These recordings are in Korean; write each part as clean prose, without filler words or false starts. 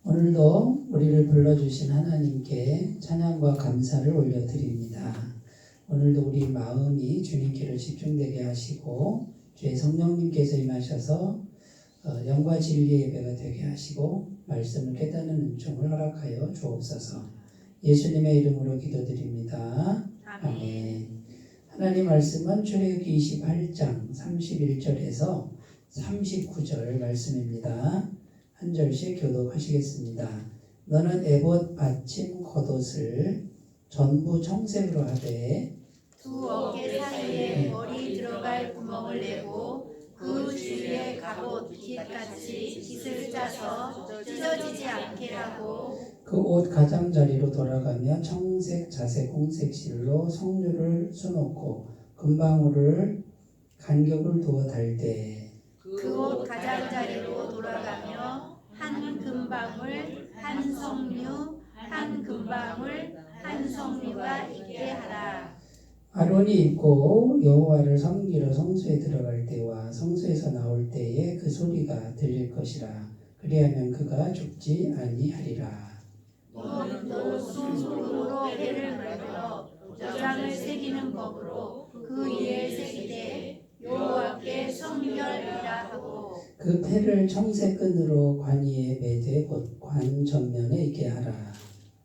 오늘도 우리를 불러주신 하나님께 찬양과 감사를 올려드립니다. 오늘도 우리 마음이 주님께로 집중되게 하시고 주의 성령님께서 임하셔서 영과 진리의 예배가 되게 하시고 말씀을 깨닫는 은총을 허락하여 주옵소서. 예수님의 이름으로 기도드립니다. 아멘. 하나님 말씀은 출애굽기 28장 31절에서 39절 말씀입니다. 한 절씩 교독하시겠습니다. 너는 에봇 받침 겉옷을 전부 청색으로 하되 두 어깨 사이에 머리 들어갈 구멍을 내고 그 주위에 갑옷 깃같이 깃을 짜서 찢어지지 않게 하고 그 옷 가장자리로 돌아가며 청색 자색 홍색 실로 성류를 수놓고 금방울을 간격을 두어 달되 그 옷 가장자리로 돌아가며 한 금방울 한 성류 한 금방울 한 성류가 있게 하라. 아론이 입고 여호와를 섬기러 성소에 들어갈 때와 성소에서 나올 때에 그 소리가 들릴 것이라. 그리하면 그가 죽지 아니하리라. 너도 손으로 회를 만들어 도장을 새기는 법으로 그 위에 새기되 여호와께 성결이라 하고 그 패를 청색 끈으로 관 위에 매되 곧 관 전면에 있게 하라.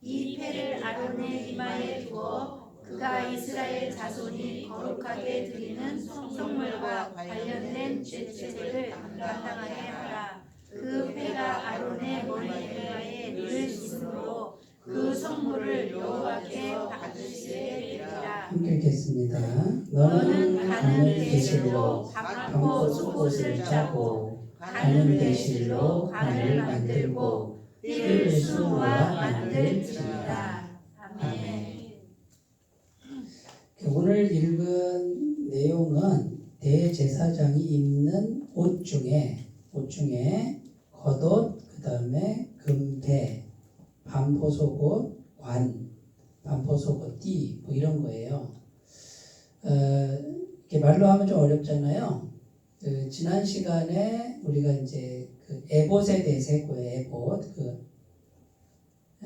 이 패를 아론의 이마에 두어 그가 이스라엘 자손이 거룩하게 드리는 성물과 관련된 죄를 감당하게 하라. 그 패가 아론의 머리에 늘 있으므로 그 성물을 여호와께 받으시게 되리라. 함께 읽겠습니다. 너는 가는 대실로 반포 속옷을 짜고 가는 대실로 관을 만들고 뜰 수와 만들지니라. 아멘. 오늘 읽은 내용은 대제사장이 입는 옷 중에 겉옷, 그 다음에 금패, 반포속옷, 관, 반포속옷, 띠, 뭐 이런 거예요. 이렇게 말로 하면 좀 어렵잖아요. 지난 시간에 우리가 이제 그 에봇에 대해서 했고요. 에봇, 그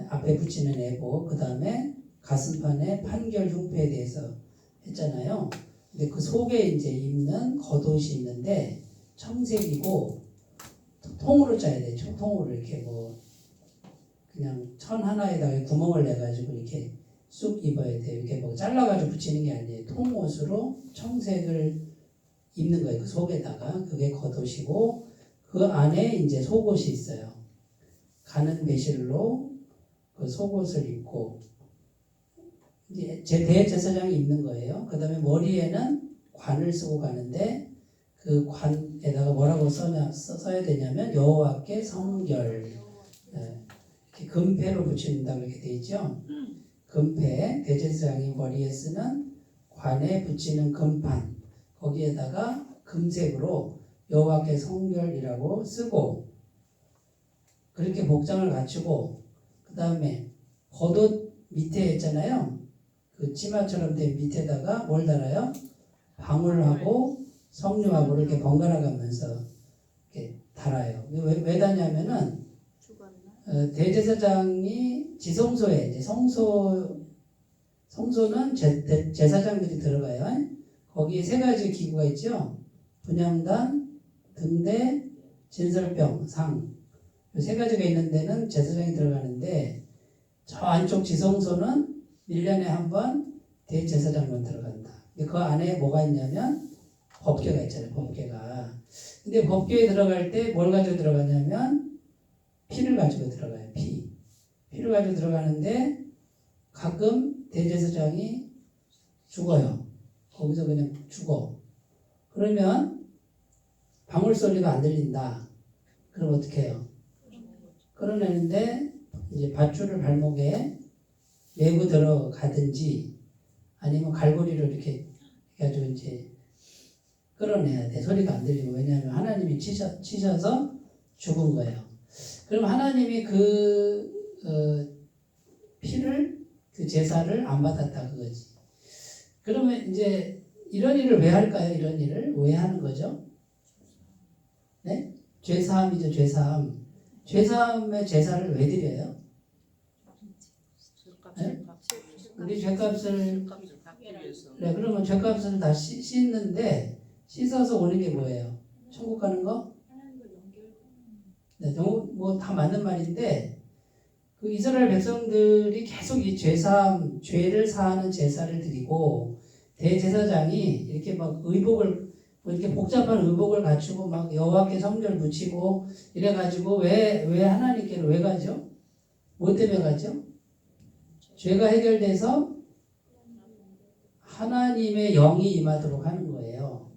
앞에 붙이는 에봇, 그 다음에 가슴판에 판결 흉패에 대해서 했잖아요. 근데 그 속에 이제 입는 겉옷이 있는데 청색이고 통으로 짜야 돼. 통으로 이렇게 뭐 그냥 천 하나에다가 구멍을 내가지고 이렇게 쑥 입어야 돼. 이렇게 뭐 잘라가지고 붙이는 게 아니에요. 통옷으로 청색을 입는 거예요. 그 속에다가 그게 겉옷이고 그 안에 이제 속옷이 있어요. 가는 배실로 그 속옷을 입고 이제 대제사장이 입는 거예요. 그 다음에 머리에는 관을 쓰고 가는데 그 관에다가 뭐라고 써야 되냐면 여호와께 성결, 이렇게 금패로 붙인다 그렇게 돼 있죠. 금패, 대제사장이 머리에 쓰는 관에 붙이는 금판, 거기에다가 금색으로 여호와께 성결이라고 쓰고 그렇게 복장을 갖추고 그 다음에 겉옷 밑에 있잖아요. 그 치마처럼 된 밑에다가 뭘 달아요? 방울하고 성류하고 이렇게 번갈아 가면서 이렇게 달아요. 왜 다냐면은 대제사장이 지성소에 이제 성소는 제사장들이 들어가요. 거기에 세 가지 기구가 있죠. 분향단, 등대, 진설병, 상. 이 세 가지가 있는 데는 제사장이 들어가는데 저 안쪽 지성소는 1년에 한 번 대제사장만 들어간다. 그 안에 뭐가 있냐면 법궤가 있잖아요. 법궤가. 근데 법궤에 들어갈 때 뭘 가지고 들어가냐면 피를 가지고 들어가요. 피를 가지고 들어가는데 가끔 대제사장이 죽어요. 거기서 그냥 죽어. 그러면 방울 소리가 안 들린다. 그럼 어떻게 해요? 끌어내는데 이제 밧줄을 발목에 메고 들어가든지 아니면 갈고리로 이렇게 해가지고 이제 끌어내야 돼. 소리가 안 들리고. 왜냐하면 하나님이 치셔서 죽은 거예요. 그럼 하나님이 그 피를 그 제사를 안 받았다 그거지. 그러면 이제 이런 일을 왜 할까요? 이런 일을 왜 하는 거죠? 네? 죄사함이죠. 죄사함. 죄사함의 제사를 왜 드려요? 네? 우리 죄값을 네, 그러면 죄값을 다 씻는데 씻어서 오는 게 뭐예요? 천국 가는 거? 네, 뭐 다 맞는 말인데 그 이스라엘 백성들이 계속 이 죄사함, 죄를 사하는 제사를 드리고 대제사장이 이렇게 막 의복을 뭐 이렇게 복잡한 의복을 갖추고 막 여호와께 성전 붙이고 이래가지고 왜 하나님께로 왜 가죠? 뭐 때문에 가죠? 죄가 해결돼서 하나님의 영이 임하도록 하는 거예요.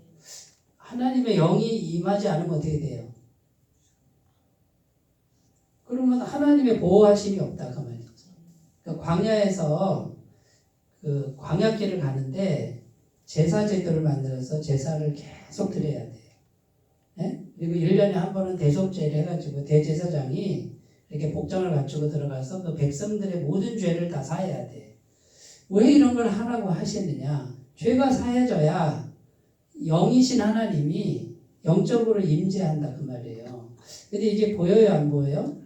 하나님의 영이 임하지 않으면 어떻게 돼요? 그러면 하나님의 보호하심이 없다 그 말이죠. 그러니까 광야에서 그 광야길을 가는데 제사 제도를 만들어서 제사를 계속 드려야 돼요. 네? 그리고 1년에 한 번은 대속죄를 해가지고 대제사장이 이렇게 복장을 갖추고 들어가서 그 백성들의 모든 죄를 다 사해야 돼. 왜 이런 걸 하라고 하시느냐? 죄가 사해져야 영이신 하나님이 영적으로 임재한다 그 말이에요. 근데 이게 보여요, 안 보여요?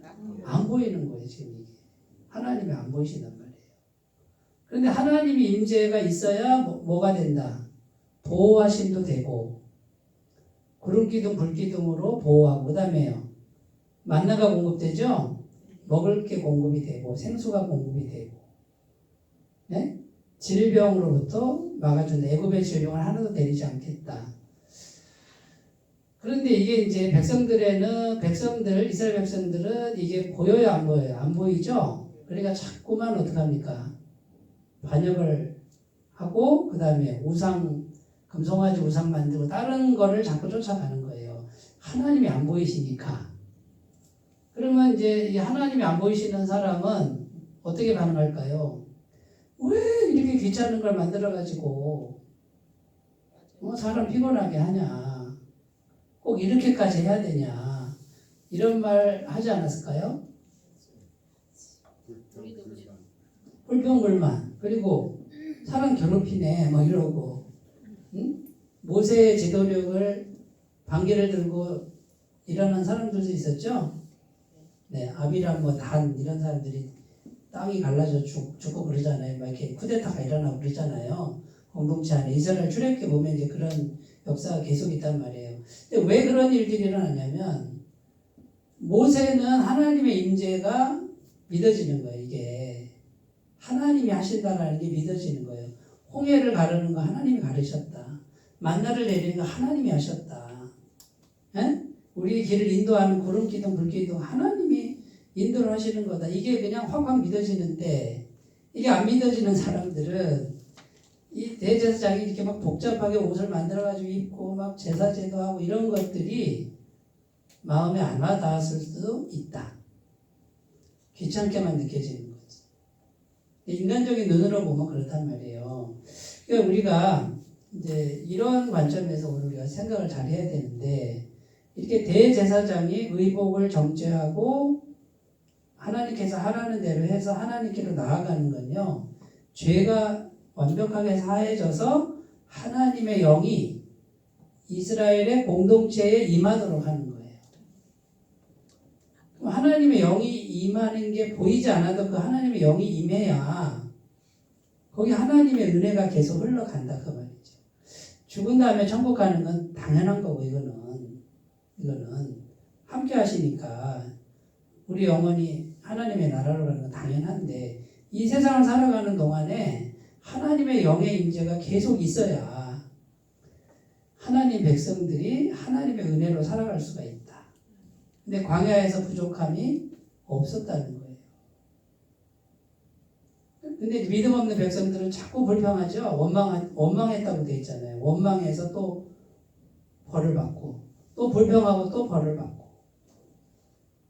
안 보이는 거예요, 지금 이게. 하나님이 안 보이신단 말이에요. 그런데 하나님이 임재가 있어야 뭐가 된다? 보호하심도 되고, 구름기둥, 불기둥으로 보호하고, 그 다음에요. 만나가 공급되죠? 먹을 게 공급이 되고, 생수가 공급이 되고, 네? 질병으로부터 막아준다. 애굽의 질병을 하나도 내리지 않겠다. 그런데 이게 이제 이스라엘 백성들은 이게 보여요, 안 보여요? 안 보이죠? 그러니까 자꾸만 어떡합니까? 반역을 하고, 그 다음에 금송아지 우상 만들고, 다른 거를 자꾸 쫓아가는 거예요. 하나님이 안 보이시니까. 그러면 이제 이 하나님이 안 보이시는 사람은 어떻게 반응할까요? 왜 이렇게 귀찮은 걸 만들어가지고, 사람 피곤하게 하냐? 꼭 이렇게까지 해야 되냐? 이런 말 하지 않았을까요? 불평불만. 그리고 사람 괴롭히네, 뭐 이러고. 응? 모세의 지도력을 반기를 들고 일어난 사람들도 있었죠? 네, 아비람, 단, 이런 사람들이 땅이 갈라져 죽고 그러잖아요. 막 이렇게 쿠데타가 일어나고 그러잖아요. 공동체 안에 이스라엘 출애굽기 보면 이제 그런 역사가 계속 있단 말이에요. 근데 왜 그런 일들이 일어나냐면 모세는 하나님의 임재가 믿어지는 거예요. 이게 하나님이 하신다라는 게 믿어지는 거예요. 홍해를 가르는 거 하나님이 가르셨다. 만나를 내리는 거 하나님이 하셨다. 에? 우리 길을 인도하는 구름기둥, 불기둥 하나님이 인도를 하시는 거다. 이게 그냥 확확 믿어지는데 이게 안 믿어지는 사람들은 이 대제사장이 이렇게 막 복잡하게 옷을 만들어가지고 입고 막 제사제도 하고 이런 것들이 마음에 안 와닿았을 수도 있다. 귀찮게만 느껴지는 거지. 인간적인 눈으로 보면 그렇단 말이에요. 그러니까 우리가 이제 이런 관점에서 오늘 우리가 생각을 잘 해야 되는데 이렇게 대제사장이 의복을 정죄하고 하나님께서 하라는 대로 해서 하나님께로 나아가는 건요. 죄가 완벽하게 사해져서 하나님의 영이 이스라엘의 공동체에 임하도록 하는 거예요. 그럼 하나님의 영이 임하는 게 보이지 않아도 그 하나님의 영이 임해야 거기 하나님의 은혜가 계속 흘러간다 그 말이죠. 죽은 다음에 천국 가는 건 당연한 거고 이거는 함께 하시니까 우리 영혼이 하나님의 나라로 가는 건 당연한데 이 세상을 살아가는 동안에 하나님의 영의 임재가 계속 있어야 하나님 백성들이 하나님의 은혜로 살아갈 수가 있다. 근데 광야에서 부족함이 없었다는 거예요. 근데 믿음 없는 백성들은 자꾸 불평하죠. 원망했다고 돼 있잖아요. 원망해서 또 벌을 받고 또 불평하고 또 벌을 받고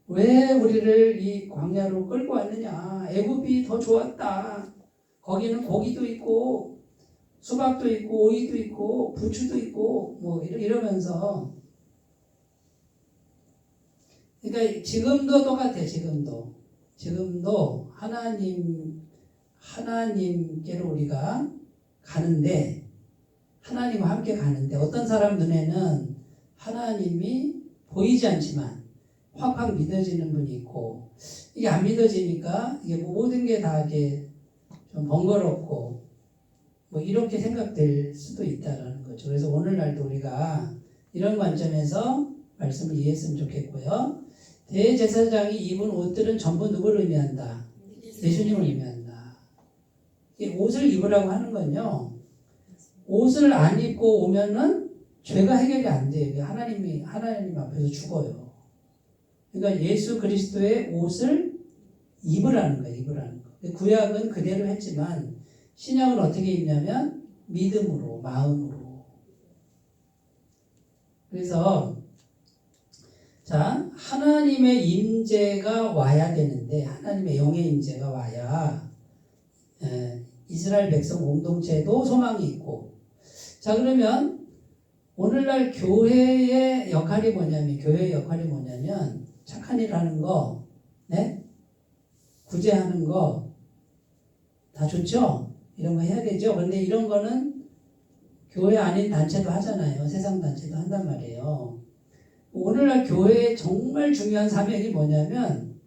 왜 우리를 이 광야로 끌고 왔느냐. 애굽이 더 좋았다. 거기는 고기도 있고 수박도 있고 오이도 있고 부추도 있고 뭐 이러면서 그러니까 지금도 똑같아요. 지금도 하나님께로 우리가 가는데 하나님과 함께 가는데 어떤 사람 눈에는 하나님이 보이지 않지만 확확 믿어지는 분이 있고, 이게 안 믿어지니까 이게 모든 게 다 이게 좀 번거롭고 뭐 이렇게 생각될 수도 있다라는 거죠. 그래서 오늘날도 우리가 이런 관점에서 말씀을 이해했으면 좋겠고요. 대제사장이 입은 옷들은 전부 누구를 의미한다? 예수님을 의미한다. 이 옷을 입으라고 하는 건요, 옷을 안 입고 오면은 죄가 해결이 안 돼요. 하나님 앞에서 죽어요. 그러니까 예수 그리스도의 옷을 입으라는 거예요. 입으라는 거. 구약은 그대로 했지만 신약은 어떻게 입냐면 믿음으로, 마음으로. 그래서 자, 하나님의 임재가 와야 되는데, 하나님의 영의 임재가 와야 이스라엘 백성 공동체도 소망이 있고. 자, 그러면 오늘날 교회의 역할이 뭐냐면 착한 일 하는 거, 네? 구제하는 거 다 좋죠? 이런 거 해야 되죠? 그런데 이런 거는 교회 아닌 단체도 하잖아요. 세상 단체도 한단 말이에요. 오늘날 교회의 정말 중요한 사명이 뭐냐면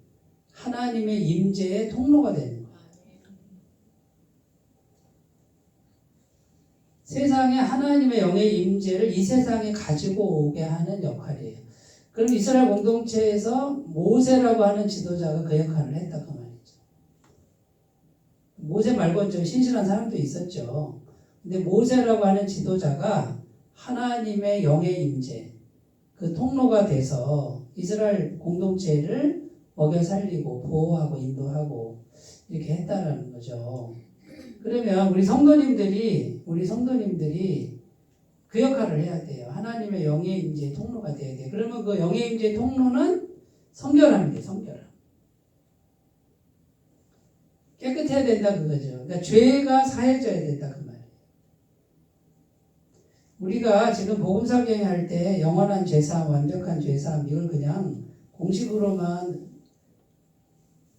하나님의 임재의 통로가 되는 거예요. 세상에 하나님의 영의 임재를 이 세상에 가지고 오게 하는 역할이에요. 그럼 이스라엘 공동체에서 모세라고 하는 지도자가 그 역할을 했다 그 말이죠. 모세 말고는 좀 신실한 사람도 있었죠. 근데 모세라고 하는 지도자가 하나님의 영의 임재, 그 통로가 돼서 이스라엘 공동체를 먹여 살리고 보호하고 인도하고 이렇게 했다라는 거죠. 그러면 우리 성도님들이 그 역할을 해야 돼요. 하나님의 영의 임재의 통로가 돼야 돼요. 그러면 그 영의 임재의 통로는 성결함이에요. 성결함. 깨끗해야 된다 그거죠. 그러니까 죄가 사해져야 된다 그 말이에요. 우리가 지금 복음 설교할 때 영원한 죄사함, 완벽한 죄사함 이걸 그냥 공식으로만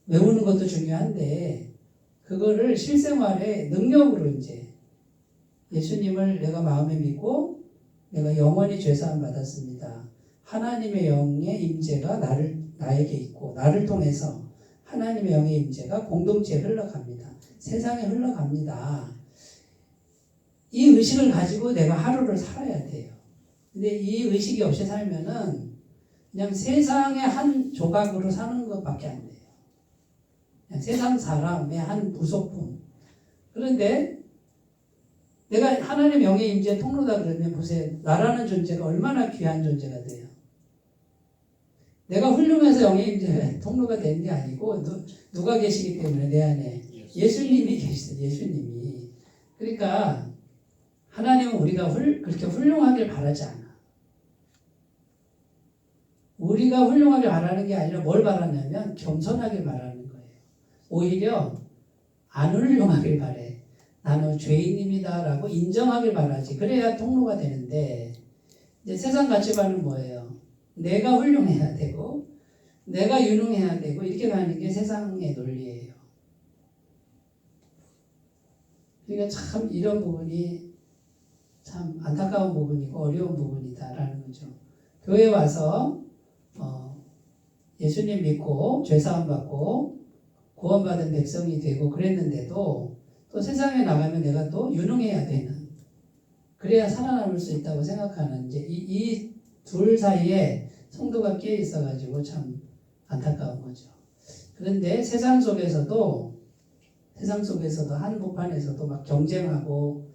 외우는 것도 중요한데 그거를 실생활에 능력으로 이제 예수님을 내가 마음에 믿고 내가 영원히 죄사함 받았습니다. 하나님의 영의 임재가 나에게 있고 나를 통해서 하나님의 영의 임재가 공동체에 흘러갑니다. 세상에 흘러갑니다. 이 의식을 가지고 내가 하루를 살아야 돼요. 근데 이 의식이 없이 살면은 그냥 세상의 한 조각으로 사는 것밖에 안 돼요. 그냥 세상 사람의 한 부속품. 그런데 내가 하나님의 영의 임재 통로다 그러면 보세요. 나라는 존재가 얼마나 귀한 존재가 돼요. 내가 훌륭해서 영의 임재 통로가 되는 게 아니고 누가 계시기 때문에 내 안에 예수님이 계시죠. 예수님이. 그러니까 하나님은 우리가 그렇게 훌륭하길 바라지 않아. 우리가 훌륭하길 바라는 게 아니라 뭘 바라냐면 겸손하길 바라는 거예요. 오히려 안 훌륭하길 바래. 나는 죄인입니다라고 인정하길 바라지. 그래야 통로가 되는데 이제 세상 가치관은 뭐예요? 내가 훌륭해야 되고 내가 유능해야 되고 이렇게 가는 게 세상의 논리예요. 그러니까 참 이런 부분이 참 안타까운 부분이고 어려운 부분이다라는 거죠. 교회 와서 예수님 믿고 죄사함 받고 구원받은 백성이 되고 그랬는데도 또 세상에 나가면 내가 또 유능해야 되는, 그래야 살아남을 수 있다고 생각하는 이제 이 둘 사이에 성도가 끼어 있어가지고 참 안타까운 거죠. 그런데 세상 속에서도 한복판에서도 막 경쟁하고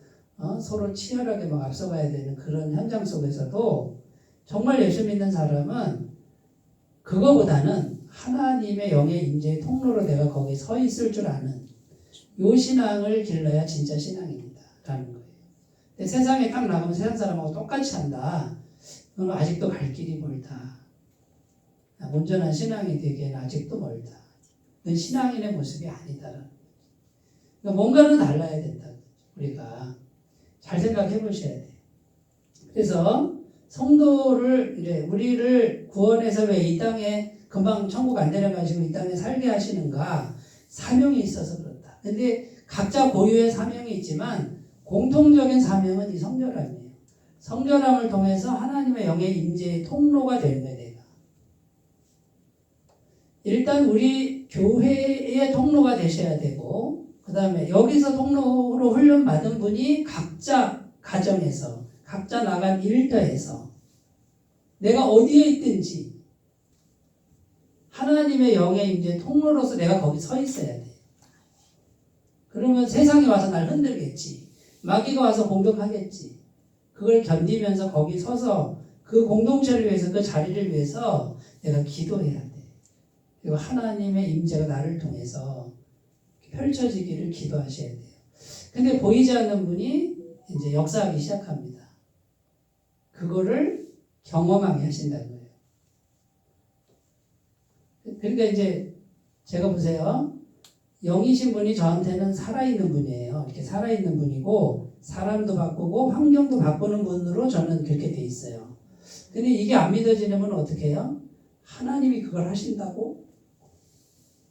서로 치열하게 막 앞서가야 되는 그런 현장 속에서도 정말 예수 믿는 사람은 그거보다는 하나님의 영의 임재의 통로로 내가 거기 서 있을 줄 아는 요 신앙을 길러야 진짜 신앙입니다 라는 거예요. 근데 세상에 딱 나가면 세상 사람하고 똑같이 한다. 그건 아직도 갈 길이 멀다. 온전한 신앙이 되기에는 아직도 멀다. 그건 신앙인의 모습이 아니다. 그러니까 뭔가는 달라야 된다. 우리가 잘 생각해 보셔야 돼요. 그래서 성도를 이제 우리를 구원해서 왜 이 땅에 금방 천국 안 데려가시고 이 땅에 살게 하시는가? 사명이 있어서 그렇다. 근데 각자 고유의 사명이 있지만 공통적인 사명은 이 성결함이에요. 성결함을 통해서 하나님의 영의 임재의 통로가 되는 거예요. 내가. 일단 우리 교회의 통로가 되셔야 되고, 그 다음에 여기서 통로로 훈련 받은 분이 각자 가정에서, 각자 나간 일터에서 내가 어디에 있든지 하나님의 영의 이제 통로로서 내가 거기 서 있어야 돼. 그러면 세상이 와서 날 흔들겠지. 마귀가 와서 공격하겠지. 그걸 견디면서 거기 서서 그 공동체를 위해서, 그 자리를 위해서 내가 기도해야 돼. 그리고 하나님의 임재가 나를 통해서 펼쳐지기를 기도하셔야 돼요. 근데 보이지 않는 분이 이제 역사하기 시작합니다. 그거를 경험하게 하신다는 거예요. 그러니까 이제 제가 보세요. 영이신 분이 저한테는 살아있는 분이에요. 이렇게 살아있는 분이고 사람도 바꾸고 환경도 바꾸는 분으로 저는 그렇게 돼 있어요. 근데 이게 안 믿어지려면 어떻게 해요? 하나님이 그걸 하신다고?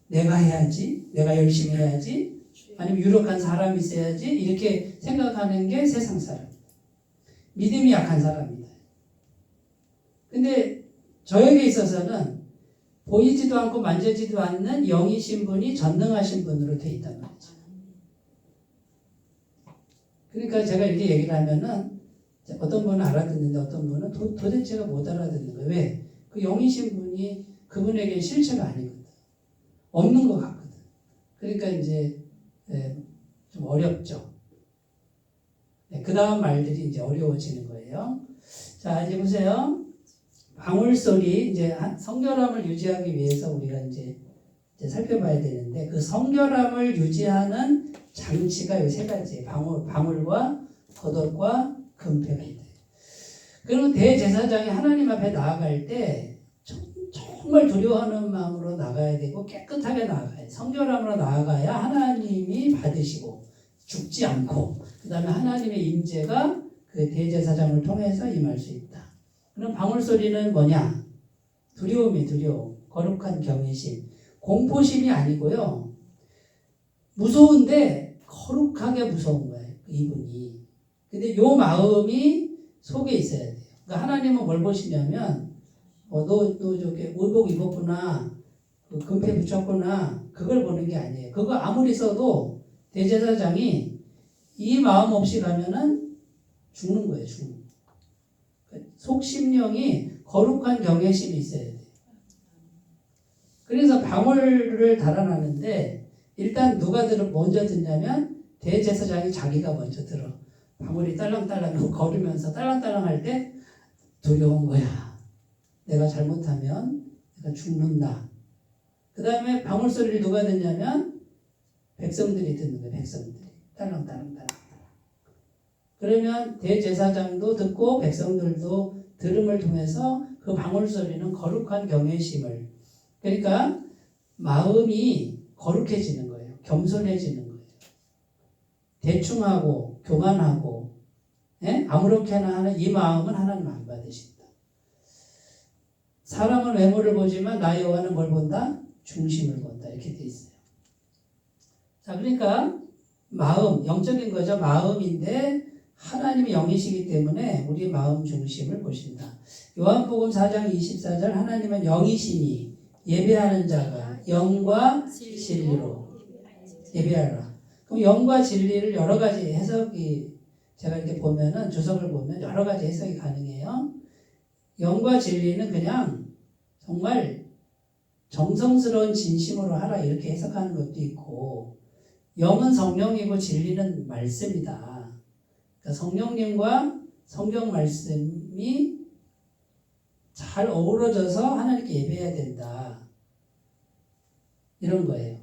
내가 해야지? 내가 열심히 해야지? 아니면 유력한 사람이 있어야지? 이렇게 생각하는 게 세상 사람. 믿음이 약한 사람입니다. 근데 저에게 있어서는 보이지도 않고 만져지도 않는 영이신 분이 전능하신 분으로 돼 있단 말이죠. 그러니까 제가 이렇게 얘기를 하면은 어떤 분은 알아듣는데 어떤 분은 도대체가 못 알아듣는 거예요. 왜? 그 영이신 분이 그분에게 실체가 아니거든. 없는 것 같거든. 그러니까 이제 좀 어렵죠. 그 다음 말들이 이제 어려워지는 거예요. 자, 이제 보세요. 방울소리, 이제 성결함을 유지하기 위해서 우리가 이제 살펴봐야 되는데, 그 성결함을 유지하는 장치가 이 세 가지예요. 방울과 겉옷과 금패가 있다. 그리고 대제사장이 하나님 앞에 나아갈 때 정말 두려워하는 마음으로 나가야 되고 깨끗하게 나아가야 돼. 성결함으로 나아가야 하나님이 받으시고 죽지 않고, 그 다음에 하나님의 임재가 그 대제사장을 통해서 임할 수 있다. 그럼 방울소리는 뭐냐? 두려움이 두려움, 거룩한 경외심, 공포심이 아니고요. 무서운데 거룩하게 무서운 거예요. 이분이. 근데 요 마음이 속에 있어야 돼요. 그러니까 하나님은 뭘 보시냐면, 너 저게 의복 입었구나, 금패 붙였구나, 그걸 보는 게 아니에요. 그거 아무리 써도 대제사장이 이 마음 없이 가면은 죽는 거예요. 죽는 거예요. 속심령이 거룩한 경외심이 있어야 돼요. 그래서 방울을 달아놨는데 일단 누가 먼저 듣냐면 대제사장이 자기가 먼저 들어. 방울이 딸랑딸랑 걸으면서 딸랑딸랑 할 때 두려운 거야. 내가 잘못하면 내가 죽는다. 그 다음에 방울 소리를 누가 듣냐면 백성들이 듣는 거예요. 백성들이 딸랑딸랑. 그러면 대제사장도 듣고 백성들도 들음을 통해서 그 방울 소리는 거룩한 경외심을, 그러니까 마음이 거룩해지는 거예요. 겸손해지는 거예요. 대충하고 교만하고 아무렇게나 하는 이 마음은 하나님 안 받으신다. 사람은 외모를 보지만 나 여호와는 뭘 본다? 중심을 본다. 이렇게 돼 있어요. 자, 그러니까 마음, 영적인 거죠. 마음인데 하나님이 영이시기 때문에 우리 마음 중심을 보신다. 요한복음 4장 24절 하나님은 영이시니 예배하는 자가 영과 진리로 예배하라. 그럼 영과 진리를 여러 가지 해석이, 제가 이렇게 보면은 주석을 보면 여러 가지 해석이 가능해요. 영과 진리는 그냥 정말 정성스러운 진심으로 하라 이렇게 해석하는 것도 있고, 영은 성령이고 진리는 말씀이다. 그러니까 성령님과 성경 말씀이 잘 어우러져서 하나님께 예배해야 된다. 이런 거예요.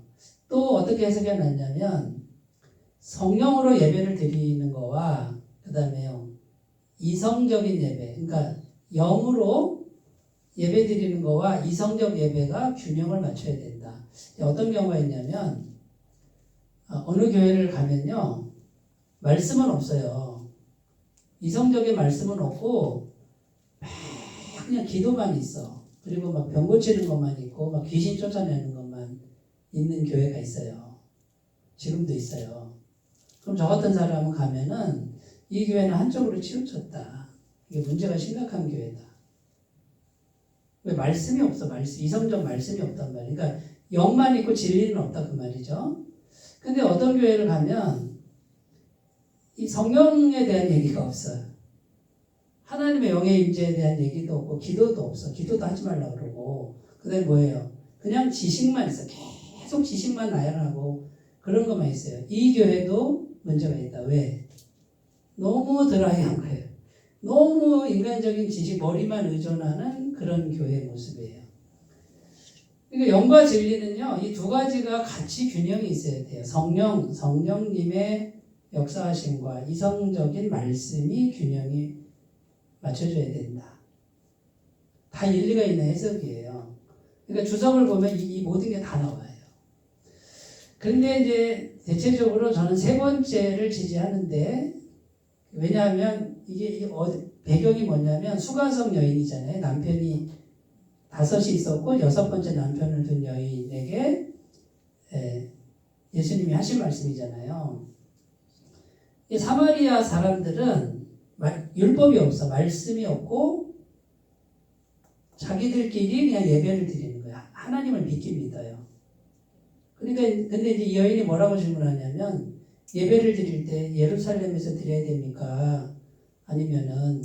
또 어떻게 해석해 놨냐면 성령으로 예배를 드리는 거와 그 다음에요 이성적인 예배, 그러니까 영으로 예배 드리는 거와 이성적 예배가 균형을 맞춰야 된다. 어떤 경우가 있냐면 어느 교회를 가면요 말씀은 없어요. 이성적인 말씀은 없고 막 그냥 기도만 있어. 그리고 막 병 고치는 것만 있고 막 귀신 쫓아내는 것만 있는 교회가 있어요. 지금도 있어요. 그럼 저 같은 사람은 가면은 이 교회는 한쪽으로 치우쳤다. 이게 문제가 심각한 교회다. 왜 말씀이 없어? 이성적 말씀이 없단 말이야. 그러니까 영만 있고 진리는 없다 그 말이죠. 근데 어떤 교회를 가면 이 성령에 대한 얘기가 없어요. 하나님의 영의 임재에 대한 얘기도 없고 기도도 없어. 기도도 하지 말라고 그러고 그다음에 뭐예요? 그냥 지식만 있어. 계속 지식만 나열하고 그런 것만 있어요. 이 교회도 문제가 있다. 왜? 너무 드라이한 거예요. 너무 인간적인 지식, 머리만 의존하는 그런 교회 모습이에요. 그러니까 영과 진리는요, 이 두 가지가 같이 균형이 있어야 돼요. 성령님의 역사하심과 이성적인 말씀이 균형이 맞춰줘야 된다. 다 일리가 있는 해석이에요. 그러니까 주석을 보면 이 모든 게 다 나와요. 그런데 이제 대체적으로 저는 세 번째를 지지하는데, 왜냐하면 이게 배경이 뭐냐면 수가성 여인이잖아요. 남편이 5이 있었고 6번째 남편을 둔 여인에게 예수님이 하신 말씀이잖아요. 이 사마리아 사람들은 율법이 없어. 말씀이 없고 자기들끼리 그냥 예배를 드리는 거야. 하나님을 믿기 믿어요. 그러니까 근데 이제 이 여인이 뭐라고 질문하냐면 예배를 드릴 때 예루살렘에서 드려야 됩니까? 아니면은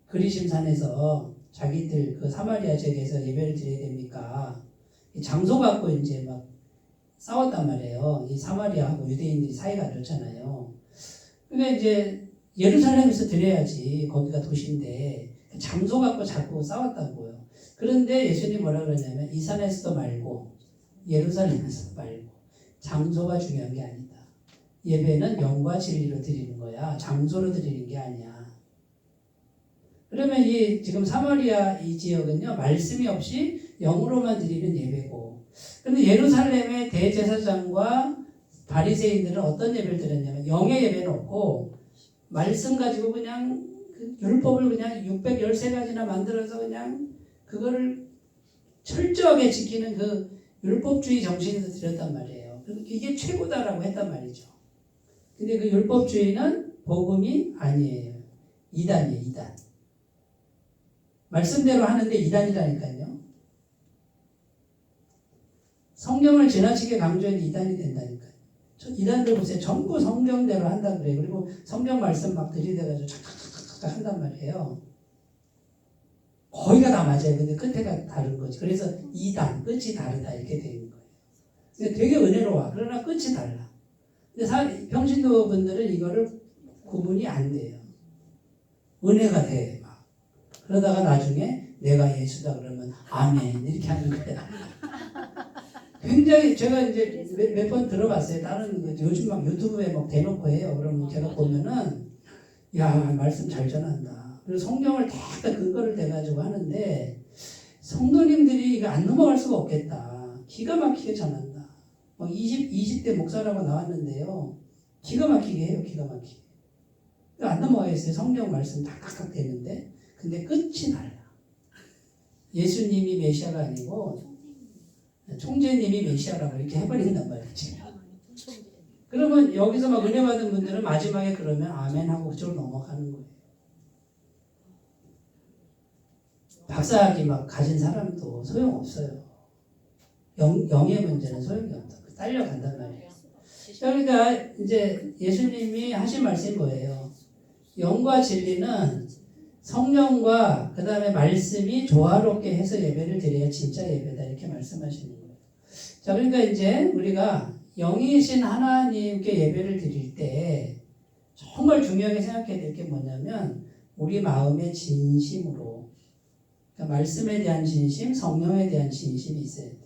그리심산에서 자기들 그 사마리아 지역에서 예배를 드려야 됩니까? 이 장소 갖고 이제 막 싸웠단 말이에요. 이 사마리아하고 유대인들이 사이가 안 좋잖아요. 그러니까 이제 예루살렘에서 드려야지. 거기가 도시인데 장소 갖고 자꾸 싸웠다고요. 그런데 예수님이 뭐라 그러냐면 이 산에서도 말고 예루살렘에서도 말고 장소가 중요한 게 아니다. 예배는 영과 진리로 드리는 거야. 장소로 드리는 게 아니야. 그러면 이 지금 사마리아 이 지역은요, 말씀이 없이 영으로만 드리는 예배고, 그런데 예루살렘의 대제사장과 바리새인들은 어떤 예배를 드렸냐면 영의 예배는 없고 말씀 가지고 그냥 그 율법을 그냥 613가지나 만들어서 그냥 그거를 철저하게 지키는 그 율법주의 정신에서 드렸단 말이에요. 이게 최고다라고 했단 말이죠. 근데 그 율법주의는 복음이 아니에요. 이단이에요, 이단. 말씀대로 하는데 이단이라니까요. 성경을 지나치게 강조해도 이단이 된다니까요. 이단들 보세요. 전부 성경대로 한다 그래요. 그리고 성경 말씀 막 들이대가지고 착착착착 한단 말이에요. 거기가 다 맞아요. 근데 끝에가 다른 거지. 그래서 이단, 끝이 다르다 이렇게 되는 거예요. 근데 되게 은혜로워. 그러나 끝이 달라. 근데 평신도 분들은 이거를 구분이 안 돼요. 은혜가 돼. 막. 그러다가 나중에 내가 예수다 그러면 아멘 이렇게 하는 거야. 굉장히 제가 이제 몇 번 들어봤어요. 다른 요즘 막 유튜브에 막 대놓고 해요. 그러면 제가 보면은 야 말씀 잘 전한다. 그리고 성경을 다 근거를 대가지고 하는데 성도님들이 이거 안 넘어갈 수가 없겠다. 기가 막히게 전한다. 막 20대 목사라고 나왔는데요. 기가 막히게 해요. 기가 막히게. 안 넘어가겠어요. 성경 말씀 탁탁탁 되는데 근데 끝이 달라. 예수님이 메시아가 아니고 총재님이 메시아라고 이렇게 해버린단 말이지. 그러면 여기서 막 은혜 받은 분들은 마지막에 그러면 아멘 하고 그쪽으로 넘어가는 거예요. 박사학위 막 가진 사람도 소용없어요. 영의 문제는 소용이 없다. 딸려간단 말이에요. 그러니까 이제 예수님이 하신 말씀이 뭐예요? 영과 진리는 성령과 그 다음에 말씀이 조화롭게 해서 예배를 드려야 진짜 예배다 이렇게 말씀하시는 거예요. 자, 그러니까 이제 우리가 영이신 하나님께 예배를 드릴 때 정말 중요하게 생각해야 될 게 뭐냐면 우리 마음의 진심으로 그러니까 말씀에 대한 진심, 성령에 대한 진심이 있어야 돼요.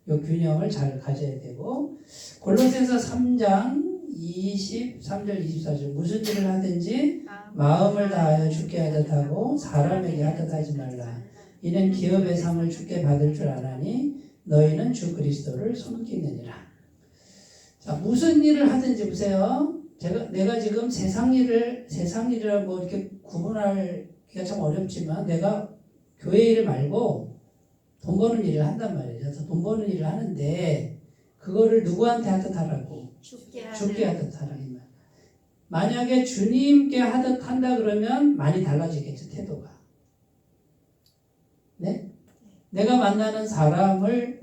이 균형을 잘 가져야 되고 골로새서 3장 23절 24절 무슨 일을 하든지 마음을 다하여 주께 하듯 하고 사람에게 하듯 하지 말라. 이는 기업의 상을 주께 받을 줄 아나니 너희는 주 그리스도를 섬기느니라. 자, 무슨 일을 하든지 보세요. 내가 지금 세상 일이라 뭐 이렇게 구분하기가 참 어렵지만 내가 교회 일 말고 돈 버는 일을 한단 말이에요. 그래서 돈 버는 일을 하는데 그거를 누구한테 하듯 하라고? 주께 하듯 하라 이 말. 만약에 주님께 하듯 한다 그러면 많이 달라지겠죠 태도가. 네? 내가 만나는 사람을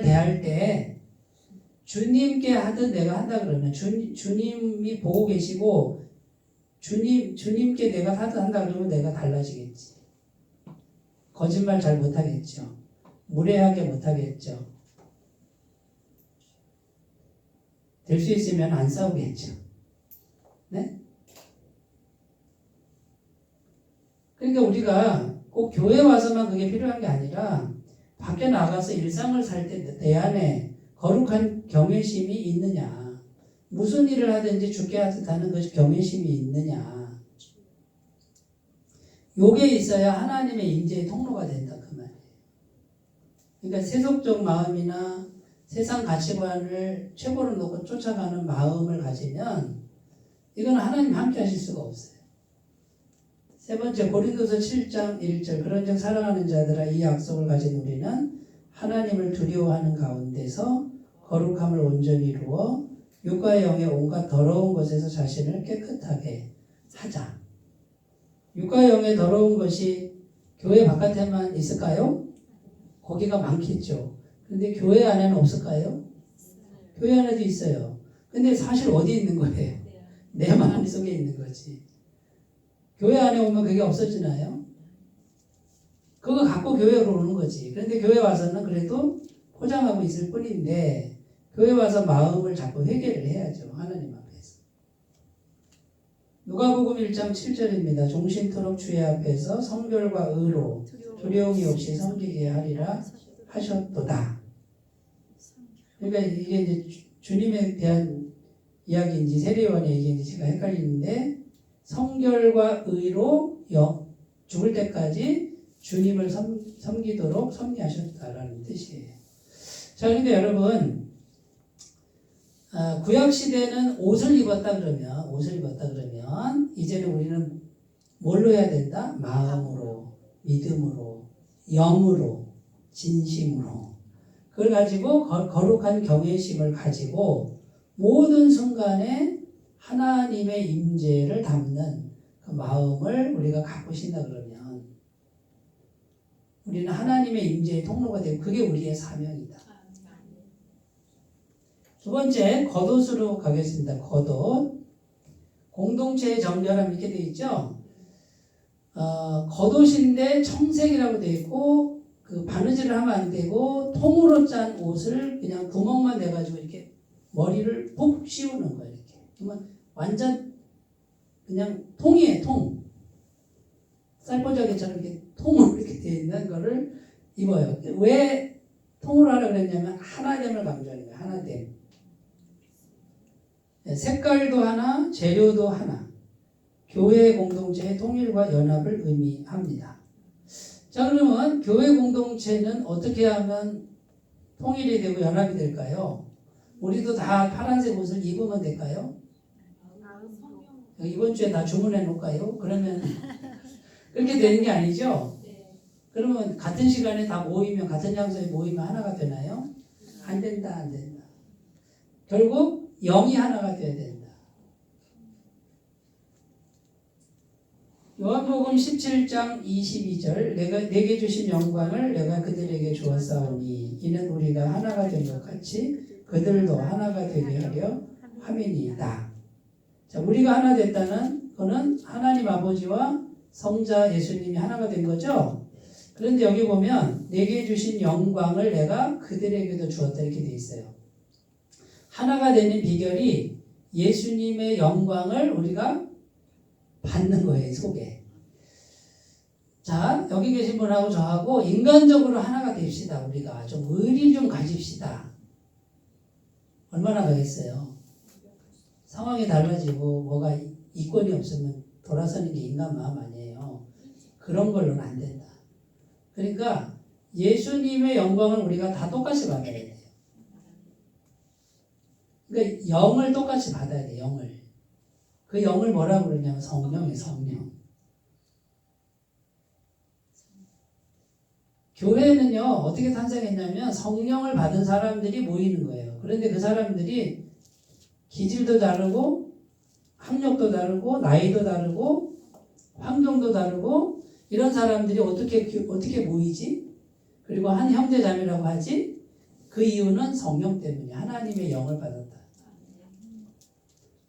대할 때 주님께 하듯 내가 한다 그러면 주님이 보고 계시고 주님께 내가 하듯 한다 그러면 내가 달라지겠지. 거짓말 잘 못하겠죠. 무례하게 못하겠죠. 될 수 있으면 안 싸우겠죠. 네? 그러니까 우리가 꼭 교회 와서만 그게 필요한 게 아니라 밖에 나가서 일상을 살 때 내 안에 거룩한 경외심이 있느냐, 무슨 일을 하든지 주께 하는 것이 경외심이 있느냐, 요게 있어야 하나님의 임재의 통로가 된다 그 말이에요. 그러니까 세속적 마음이나 세상 가치관을 최고로 놓고 쫓아가는 마음을 가지면 이건 하나님 함께 하실 수가 없어요. 세 번째, 고린도서 7장 1절, 그런즉 사랑하는 자들아 이 약속을 가진 우리는 하나님을 두려워하는 가운데서 거룩함을 온전히 이루어 육과 영의 온갖 더러운 것에서 자신을 깨끗하게 하자. 육과 영의 더러운 것이 교회 바깥에만 있을까요? 거기가 많겠죠. 근데 교회 안에는 없을까요? 교회 안에도 있어요. 근데 사실 어디 있는 거예요? 내 마음속에 있는 거지. 교회 안에 오면 그게 없어지나요? 그거 갖고 교회로 오는 거지. 그런데 교회 와서는 그래도 포장하고 있을 뿐인데 교회 와서 마음을 자꾸 회개를 해야죠. 하나님 앞에서. 누가복음 1장 7절입니다. 종신토록 주의 앞에서 성결과 의로 두려움이 없이 섬기게 하리라 하셨도다. 그러니까 이게 이제 주님에 대한 이야기인지 세례요한의 얘기인지 제가 헷갈리는데 성결과 의로 죽을 때까지 주님을 섬기도록 섭리하셨다라는 뜻이에요. 자, 그런데 여러분, 구약 시대는 옷을 입었다 그러면 이제는 우리는 뭘로 해야 된다? 마음으로, 믿음으로, 영으로, 진심으로. 그걸 가지고 거룩한 경외심을 가지고 모든 순간에 하나님의 임재를 담는 그 마음을 우리가 갖고 신다 그러면 우리는 하나님의 임재의 통로가 되고 그게 우리의 사명이다. 두 번째, 겉옷으로 가겠습니다. 겉옷. 공동체의 정결함 이렇게 되어 있죠. 겉옷인데 청색이라고 되어 있고 그 바느질을 하면 안 되고 통으로 짠 옷을 그냥 구멍만 내가지고 이렇게 머리를 푹 씌우는 거예요. 이렇게. 그러면 완전 그냥 통이에요. 통. 쌀포자기처럼 이렇게 통으로 이렇게 되어 있는 거를 입어요. 왜 통으로 하라고 그랬냐면 하나됨을 강조하는 거예요. 하나됨. 색깔도 하나, 재료도 하나. 교회 공동체의 통일과 연합을 의미합니다. 자, 그러면 교회 공동체는 어떻게 하면 통일이 되고 연합이 될까요? 우리도 다 파란색 옷을 입으면 될까요? 이번 주에 다 주문해 놓을까요? 그러면 그렇게 되는 게 아니죠? 그러면 같은 시간에 다 모이면 같은 장소에 모이면 하나가 되나요? 안 된다, 안 된다. 결국 영이 하나가 돼야 된다. 요한복음 17장 22절 내게 주신 영광을 내가 그들에게 주었사오니 이는 우리가 하나가 된 것 같이 그들도 하나가 되게 하려 함이니이다. 자, 우리가 하나 됐다는 그는 하나님 아버지와 성자 예수님이 하나가 된 거죠. 그런데 여기 보면 내게 주신 영광을 내가 그들에게도 주었다 이렇게 돼 있어요. 하나가 되는 비결이 예수님의 영광을 우리가 받는 거예요. 속에. 자, 여기 계신 분하고 저하고 인간적으로 하나가 됩시다. 우리가 좀 의리 좀 가집시다. 얼마나 가겠어요? 상황이 달라지고 뭐가 이권이 없으면 돌아서는 게 인간 마음 아니에요. 그런 걸로는 안 된다. 그러니까 예수님의 영광을 우리가 다 똑같이 받아야 돼요. 그러니까 영을 똑같이 받아야 돼요. 영을. 그 영을 뭐라고 그러냐면 성령이에요. 성령. 교회는요 어떻게 탄생했냐면 성령을 받은 사람들이 모이는 거예요. 그런데 그 사람들이 기질도 다르고 학력도 다르고 나이도 다르고 환경도 다르고 이런 사람들이 어떻게 모이지? 그리고 한 형제자매라고 하지? 그 이유는 성령 때문에 하나님의 영을 받았다.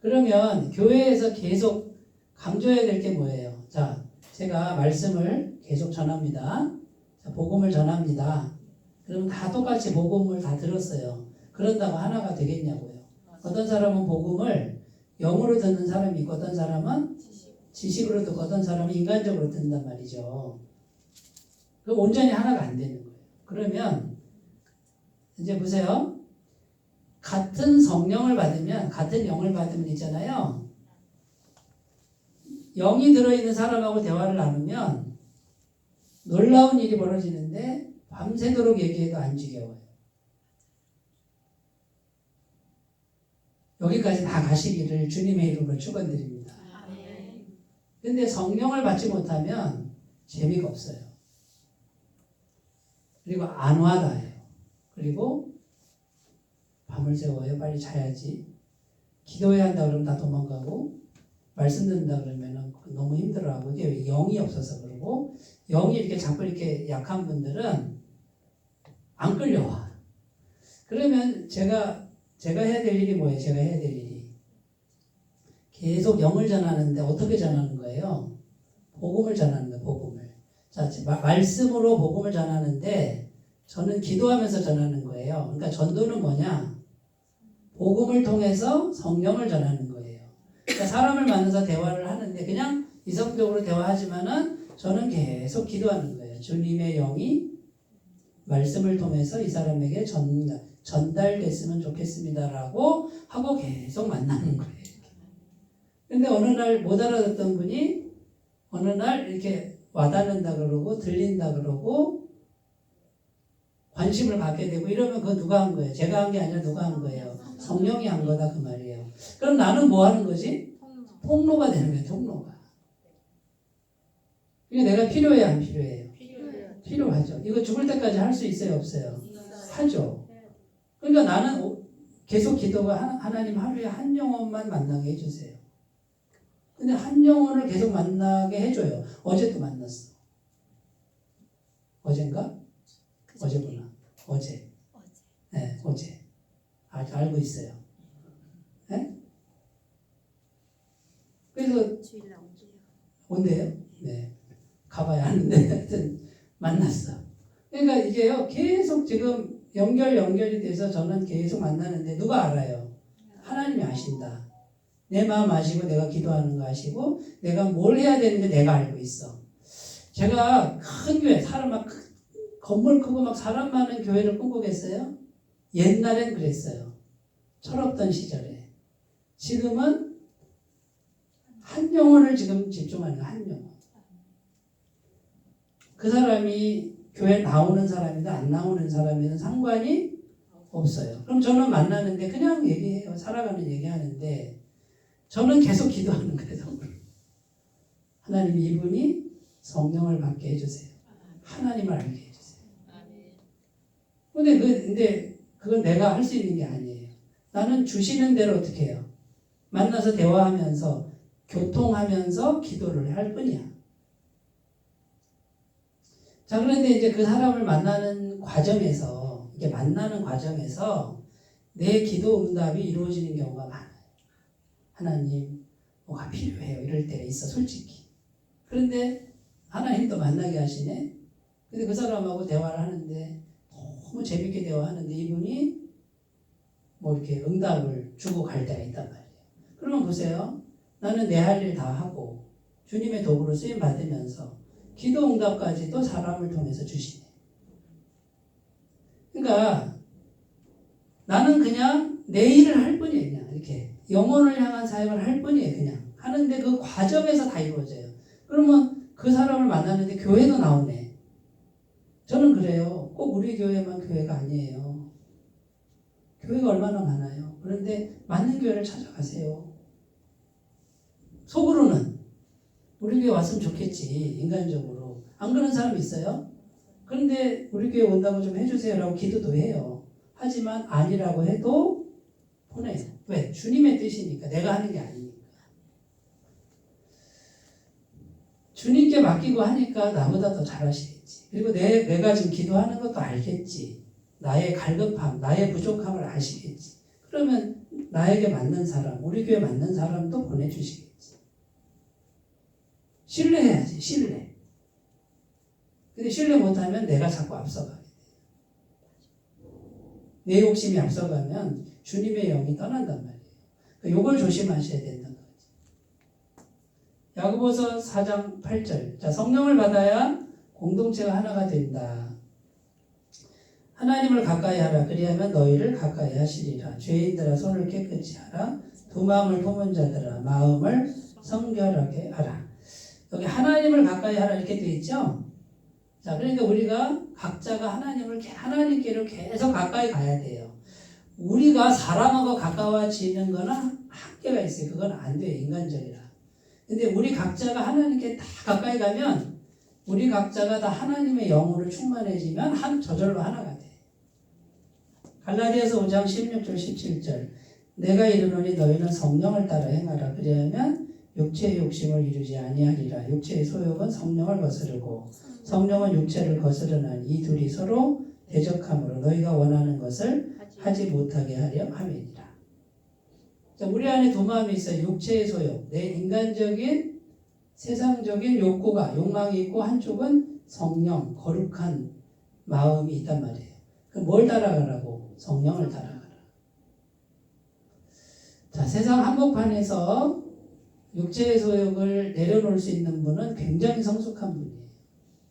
그러면 교회에서 계속 강조해야 될 게 뭐예요? 자, 제가 말씀을 계속 전합니다. 자, 복음을 전합니다. 그럼 다 똑같이 복음을 다 들었어요. 그런다고 하나가 되겠냐고요. 어떤 사람은 복음을 영으로 듣는 사람이 있고 어떤 사람은 지식으로 듣고 어떤 사람은 인간적으로 듣는단 말이죠. 그 온전히 하나가 안 되는 거예요. 그러면 이제 보세요. 같은 성령을 받으면 같은 영을 받으면 있잖아요. 영이 들어있는 사람하고 대화를 나누면 놀라운 일이 벌어지는데 밤새도록 얘기해도 안 지겨워요. 여기까지 다 가시기를 주님의 이름으로 축원드립니다. 근데 성령을 받지 못하면 재미가 없어요. 그리고 안 와닿아요. 그리고 밤을 새워요. 빨리 자야지. 기도해야 한다 그러면 다 도망가고 말씀 듣는다 그러면 너무 힘들어하고 이게 영이 없어서 그러고 영이 이렇게 자꾸 이렇게 약한 분들은 안 끌려와. 그러면 제가 해야 될 일이 뭐예요? 제가 해야 될 일이 계속 영을 전하는데 어떻게 전하는 거예요? 복음을 전하는 거예요. 복음을. 자, 말씀으로 복음을 전하는데 저는 기도하면서 전하는 거예요. 그러니까 전도는 뭐냐? 복음을 통해서 성령을 전하는 거예요. 그러니까 사람을 만나서 대화를 하는데 그냥 이성적으로 대화하지만은 저는 계속 기도하는 거예요. 주님의 영이 말씀을 통해서 이 사람에게 전달됐으면 좋겠습니다라고 하고 계속 만나는 거예요. 근데 어느 날 못 알아듣던 분이 어느 날 이렇게 와닿는다 그러고 들린다 그러고 관심을 갖게 되고 이러면 그거 누가 한 거예요? 제가 한 게 아니라 누가 한 거예요? 성령이 한 거다 그 말이에요. 그럼 나는 뭐 하는 거지? 통로가 되는 거예요. 통로가. 이게 내가 필요해요? 안 필요해요? 필요하죠. 이거 죽을 때까지 할 수 있어요? 없어요? 하죠. 그러니까 나는 계속 기도가 하나님 하루에 한 영혼만 만나게 해주세요. 근데 한 영혼을 계속 만나게 해줘요. 어제도 만났어. 어젠가? 어제구나. 어제. 네, 어제. 알고 있어요. 네? 그래서 온대요? 네. 가봐야 하는데 하여튼 만났어. 그러니까 이게요 계속 지금 연결이 돼서 저는 계속 만나는데 누가 알아요? 하나님이 아신다. 내 마음 아시고 내가 기도하는 거 아시고 내가 뭘 해야 되는지 내가 알고 있어. 제가 큰 교회 사람 막 건물 크고 막 사람 많은 교회를 꿈꾸겠어요? 옛날엔 그랬어요. 철없던 시절에. 지금은 한 영혼을 지금 집중하는 거야. 한 영혼. 그 사람이 교회 나오는 사람이든 안 나오는 사람이든 상관이 없어요. 그럼 저는 만나는데 그냥 얘기해요. 살아가는 얘기하는데 저는 계속 기도하는 거예요. 하나님 이분이 성령을 받게 해주세요. 하나님을 알게 해주세요. 근데 그건 내가 할 수 있는 게 아니에요. 나는 주시는 대로 어떻게 해요? 만나서 대화하면서 교통하면서 기도를 할 뿐이야. 자, 그런데 이제 그 사람을 만나는 과정에서 내 기도 응답이 이루어지는 경우가 많아요. 하나님, 뭐가 필요해요. 이럴 때가 있어, 솔직히. 그런데 하나님도 만나게 하시네. 근데 그 사람하고 대화를 하는데 너무 재밌게 대화하는데 이분이 뭐 이렇게 응답을 주고 갈 때가 있단 말이에요. 그러면 보세요. 나는 내 할 일 다 하고 주님의 도구로 쓰임 받으면서 기도 응답까지도 사람을 통해서 주시네. 그러니까 나는 그냥 내 일을 할 뿐이에요. 그냥 이렇게 영혼을 향한 사역을 할 뿐이에요. 그냥 하는데 그 과정에서 다 이루어져요. 그러면 그 사람을 만나는데 교회도 나오네. 저는 그래요. 꼭 우리 교회만 교회가 아니에요. 교회가 얼마나 많아요. 그런데 맞는 교회를 찾아가세요. 속으로는 우리 교회 왔으면 좋겠지. 인간적으로. 안 그런 사람 있어요? 그런데 우리 교회 온다고 좀 해주세요라고 기도도 해요. 하지만 아니라고 해도 보내요. 왜? 주님의 뜻이니까. 내가 하는 게 아니니까. 주님께 맡기고 하니까 나보다 더 잘하시겠지. 그리고 내가 지금 기도하는 것도 알겠지. 나의 갈급함, 나의 부족함을 아시겠지. 그러면 나에게 맞는 사람, 우리 교회 맞는 사람도 보내주시겠지. 신뢰해야지, 신뢰. 근데 신뢰 못하면 내가 자꾸 앞서가게 돼. 내 욕심이 앞서가면 주님의 영이 떠난단 말이에요. 그러니까 이걸 조심하셔야 된다는 거지. 야고보서 4장 8절. 자, 성령을 받아야 공동체가 하나가 된다. 하나님을 가까이 하라. 그리하면 너희를 가까이 하시리라. 죄인들아 손을 깨끗이 하라. 두 마음을 품은 자들아 마음을 성결하게 하라. 여기 하나님을 가까이 하라 이렇게 되어 있죠. 자, 그러니까 우리가 각자가 하나님께로 계속 가까이 가야 돼요. 우리가 사람하고 가까워지는 거는 한계가 있어요. 그건 안 돼요. 인간적이라. 근데 우리 각자가 하나님께 다 가까이 가면 우리 각자가 다 하나님의 영으로 충만해지면 저절로 하나가 돼. 갈라디아서 5장 16절 17절. 내가 이르노니 너희는 성령을 따라 행하라. 그리하면 육체의 욕심을 이루지 아니하리라. 육체의 소욕은 성령을 거스르고 성령은 육체를 거스르나니 이 둘이 서로 대적함으로 너희가 원하는 것을 하지 못하게 하려 함이니라. 자, 우리 안에 두 마음이 있어요. 육체의 소욕, 내 인간적인 세상적인 욕망이 있고 한쪽은 성령, 거룩한 마음이 있단 말이에요. 그럼 뭘 따라가라고? 성령을 따라가라. 자, 세상 한복판에서 육체의 소욕을 내려놓을 수 있는 분은 굉장히 성숙한 분이에요.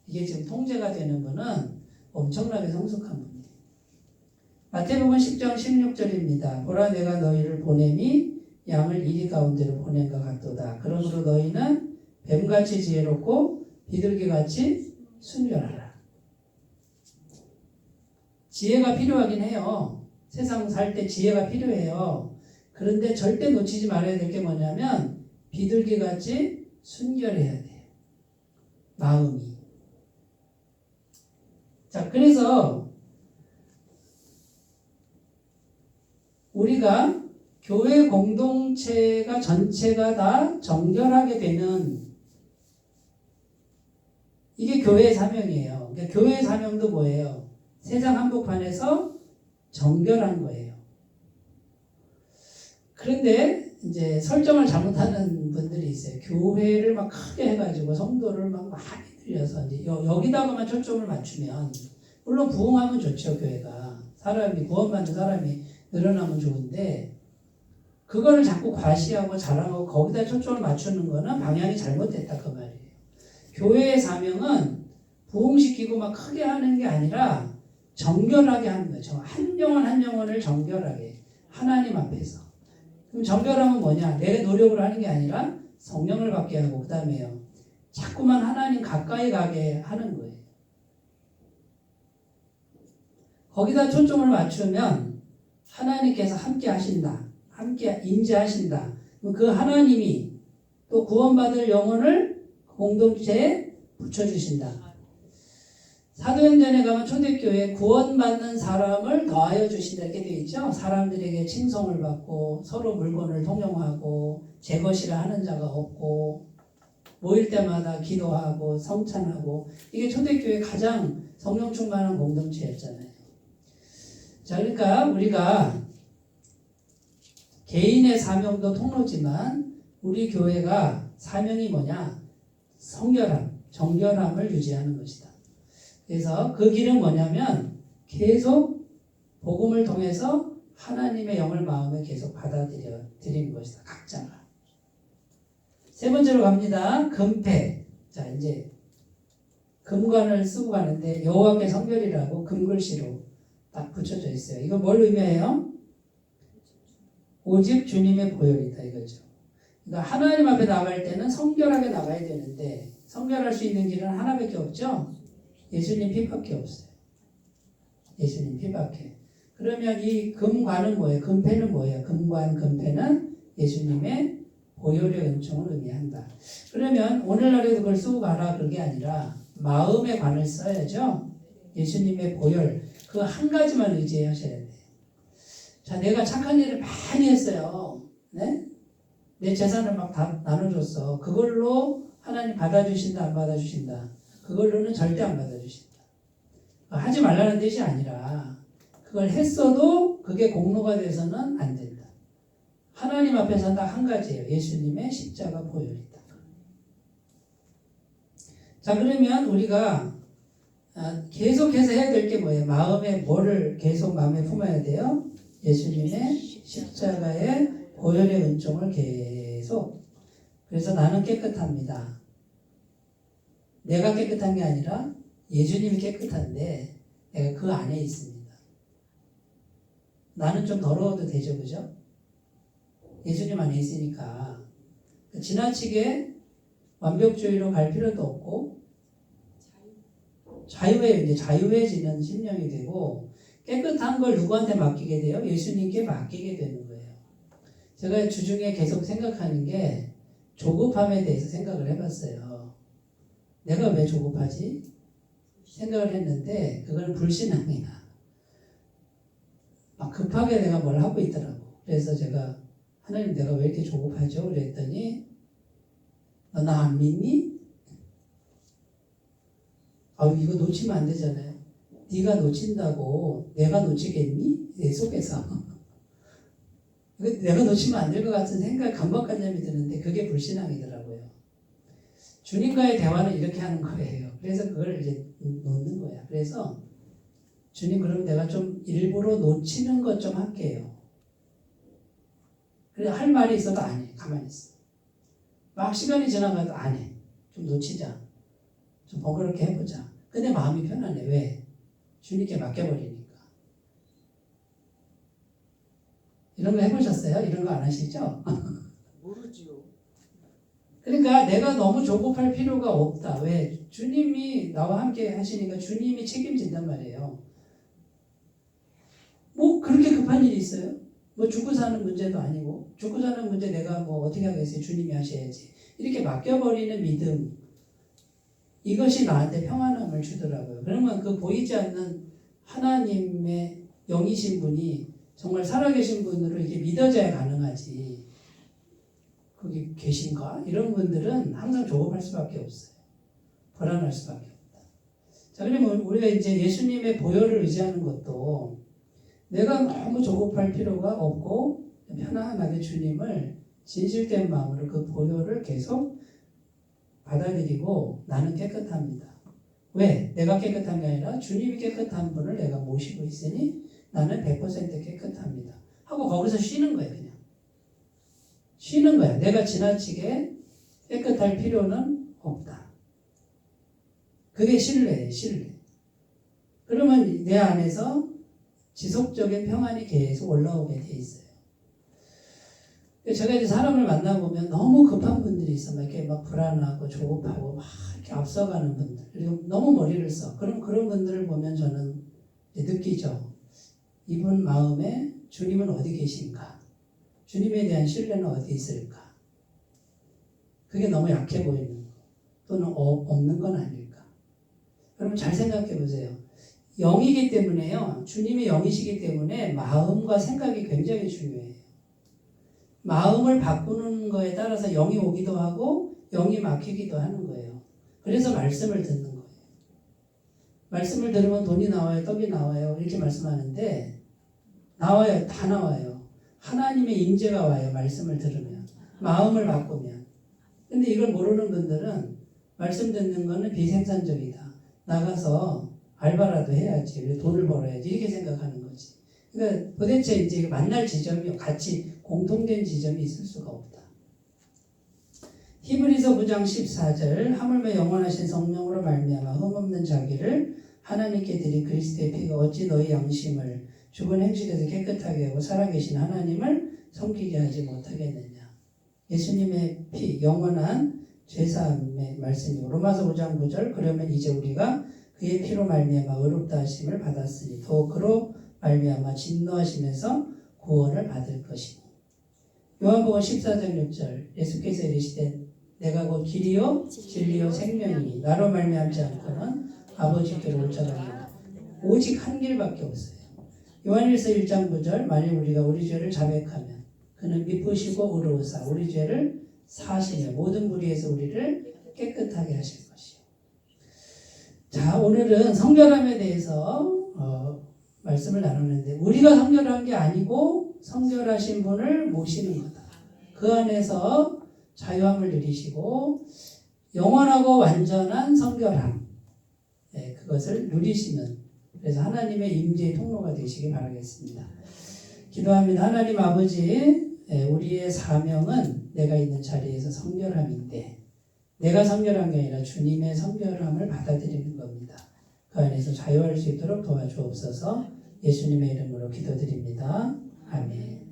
이게 지금 통제가 되는 분은 엄청나게 성숙한 분이에요. 마태복음 10장 16절입니다. 보라 내가 너희를 보냄이 양을 이리 가운데로 보낸 것 같도다. 그러므로 너희는 뱀같이 지혜롭고 비둘기같이 순결하라. 지혜가 필요하긴 해요. 세상 살 때 지혜가 필요해요. 그런데 절대 놓치지 말아야 될 게 뭐냐면 비둘기같이 순결해야 돼요. 마음이. 자, 그래서 우리가 교회 공동체가 전체가 다 정결하게 되는 이게 교회의 사명이에요. 그러니까 교회의 사명도 뭐예요? 세상 한복판에서 정결한 거예요. 그런데 이제 설정을 잘못하는 분들이 있어요. 교회를 막 크게 해가지고 성도를 막 많이 늘려서 이제 여기다가만 초점을 맞추면 물론 부흥하면 좋죠. 교회가 구원받는 사람이 늘어나면 좋은데 그거를 자꾸 과시하고 자랑하고 거기다 초점을 맞추는 거는 방향이 잘못됐다 그 말이에요. 교회의 사명은 부흥시키고 막 크게 하는 게 아니라 정결하게 하는 거죠. 한 영혼 한 영혼을 정결하게 하나님 앞에서. 그럼 정결함은 뭐냐? 내 노력으로 하는 게 아니라 성령을 받게 하고 그 다음에요. 자꾸만 하나님 가까이 가게 하는 거예요. 거기다 초점을 맞추면 하나님께서 함께 하신다. 함께 임재하신다. 그 하나님이 또 구원받을 영혼을 공동체에 붙여주신다. 사도행전에 가면 초대교회에 구원받는 사람을 더하여 주신다 이렇게 되어 있죠. 사람들에게 칭송을 받고 서로 물건을 통용하고 제 것이라 하는 자가 없고 모일 때마다 기도하고 성찬하고 이게 초대교회 가장 성령 충만한 공동체였잖아요. 자, 그러니까 우리가 개인의 사명도 통로지만 우리 교회가 사명이 뭐냐? 성결함, 정결함을 유지하는 것이다. 그래서 그 길은 뭐냐면 계속 복음을 통해서 하나님의 영을 마음에 계속 받아들이는 것이다. 각자가. 세 번째로 갑니다. 금패. 자, 이제 금관을 쓰고 가는데 여호와께 성결이라고 금글씨로 딱 붙여져 있어요. 이건 뭘 의미해요? 오직 주님의 보혈이다 이거죠. 그러니까 하나님 앞에 나갈 때는 성결하게 나가야 되는데 성결할 수 있는 길은 하나밖에 없죠. 예수님 피밖에 없어요. 예수님 피밖에. 그러면 이 금관은 뭐예요? 금패는 뭐예요? 금관, 금패는 예수님의 보혈의 은총을 의미한다. 그러면 오늘날에도 그걸 쓰고 가라 그게 아니라 마음의 관을 써야죠. 예수님의 보혈 그 한 가지만 의지하셔야 돼요. 자, 내가 착한 일을 많이 했어요. 네? 내 재산을 막 다 나눠줬어. 그걸로 하나님 받아주신다 안 받아주신다 그걸로는 절대 안 받아주신다. 하지 말라는 뜻이 아니라 그걸 했어도 그게 공로가 돼서는 안 된다. 하나님 앞에서는 딱 한 가지예요. 예수님의 십자가 보혈이다. 자, 그러면 우리가 계속해서 해야 될 게 뭐예요? 마음에 뭐를 계속 마음에 품어야 돼요? 예수님의 십자가의 보혈의 은총을 계속. 그래서 나는 깨끗합니다. 내가 깨끗한 게 아니라 예수님이 깨끗한데 내가 그 안에 있습니다. 나는 좀 더러워도 되죠, 그죠? 예수님 안에 있으니까 지나치게 완벽주의로 갈 필요도 없고 이제 자유해지는 심령이 되고 깨끗한 걸 누구한테 맡기게 돼요? 예수님께 맡기게 되는 거예요. 제가 주중에 계속 생각하는 게 조급함에 대해서 생각을 해봤어요. 내가 왜 조급하지? 생각을 했는데 그건 불신앙이야. 막 급하게 내가 뭘 하고 있더라고. 그래서 제가 하나님 내가 왜 이렇게 조급하죠? 그랬더니 너 나 안 믿니? 이거 놓치면 안 되잖아요. 네가 놓친다고 내가 놓치겠니? 내 속에서. 내가 놓치면 안 될 것 같은 생각, 강박관념이 드는데 그게 불신앙이더라고요. 주님과의 대화는 이렇게 하는 거예요. 그래서 그걸 이제 놓는 거야. 그래서 주님 그럼 내가 좀 일부러 놓치는 것 좀 할게요. 그래 할 말이 있어도 안 해. 가만히 있어. 막 시간이 지나가도 안 해. 좀 놓치자. 좀 번거롭게 해보자. 근데 마음이 편안해. 왜? 주님께 맡겨버리니까. 이런 거 해보셨어요? 이런 거 안 하시죠? 모르지요. 그러니까 내가 너무 조급할 필요가 없다. 왜? 주님이 나와 함께 하시니까 주님이 책임진단 말이에요. 뭐 그렇게 급한 일이 있어요? 뭐 죽고 사는 문제도 아니고 죽고 사는 문제 내가 뭐 어떻게 하겠어요? 주님이 하셔야지. 이렇게 맡겨버리는 믿음. 이것이 나한테 평안함을 주더라고요. 그러면 그 보이지 않는 하나님의 영이신 분이 정말 살아계신 분으로 이게 믿어져야 가능하지. 거기 계신가? 이런 분들은 항상 조급할 수밖에 없어요. 불안할 수밖에 없다. 자, 그러면 우리가 이제 예수님의 보혈을 의지하는 것도 내가 너무 조급할 필요가 없고 편안하게 주님을 진실된 마음으로 그 보혈을 계속 받아들이고 나는 깨끗합니다. 왜? 내가 깨끗한 게 아니라 주님이 깨끗한 분을 내가 모시고 있으니 나는 100% 깨끗합니다. 하고 거기서 쉬는 거예요. 그냥. 쉬는 거야. 내가 지나치게 깨끗할 필요는 없다. 그게 신뢰예요. 신뢰. 그러면 내 안에서 지속적인 평안이 계속 올라오게 돼 있어요. 제가 이제 사람을 만나보면 너무 급한 분들이 있어. 막 이렇게 막 불안하고 조급하고 막 이렇게 앞서가는 분들. 그리고 너무 머리를 써. 그럼 그런 분들을 보면 저는 느끼죠. 이분 마음에 주님은 어디 계신가? 주님에 대한 신뢰는 어디 있을까? 그게 너무 약해 보이는 거. 또는 없는 건 아닐까? 여러분 잘 생각해 보세요. 영이기 때문에요. 주님의 영이시기 때문에 마음과 생각이 굉장히 중요해요. 마음을 바꾸는 거에 따라서 영이 오기도 하고 영이 막히기도 하는 거예요. 그래서 말씀을 듣는 거예요. 말씀을 들으면 돈이 나와요, 떡이 나와요 이렇게 말씀하는데 나와요. 다 나와요. 하나님의 임재가 와요. 말씀을 들으면. 마음을 바꾸면. 근데 이걸 모르는 분들은 말씀 듣는 거는 비생산적이다. 나가서 알바라도 해야지. 돈을 벌어야지. 이렇게 생각하는 거지. 그러니까 도대체 이제 만날 지점이 같이 공통된 지점이 있을 수가 없다. 히브리서 9장 14절 하물며 영원하신 성령으로 말미암아 흠없는 자기를 하나님께 드린 그리스도의 피가 어찌 너희 양심을 죽은 행실에서 깨끗하게 하고 살아계신 하나님을 섬기게 하지 못하겠느냐. 예수님의 피 영원한 죄사함의 말씀이고 로마서 5장 9절 그러면 이제 우리가 그의 피로 말미암아 의롭다 하심을 받았으니 더 그로 말미암아 진노하시면서 구원을 받을 것이니. 요한복음 14장 6절 예수께서 이르시되 내가 곧 길이요 진리요 생명이니 나로 말미암지 않고는 아버지께로 올 자가 없느니라. 오직 한 길밖에 없어요. 요한일서 1장 9절 만일 우리가 우리 죄를 자백하면 그는 미쁘시고 의로우사 우리 죄를 사하시며 모든 불의에서 우리를 깨끗하게 하실 것이요. 자, 오늘은 성결함에 대해서 말씀을 나누는데 우리가 성결한 게 아니고 성결하신 분을 모시는 거다. 그 안에서 자유함을 누리시고 영원하고 완전한 성결함, 그것을 누리시는, 그래서 하나님의 임재의 통로가 되시기 바라겠습니다. 기도합니다. 하나님 아버지, 우리의 사명은 내가 있는 자리에서 성결함인데 내가 성결한 게 아니라 주님의 성결함을 받아들이는 겁니다. 그 안에서 자유할 수 있도록 도와주옵소서. 예수님의 이름으로 기도드립니다. 아멘.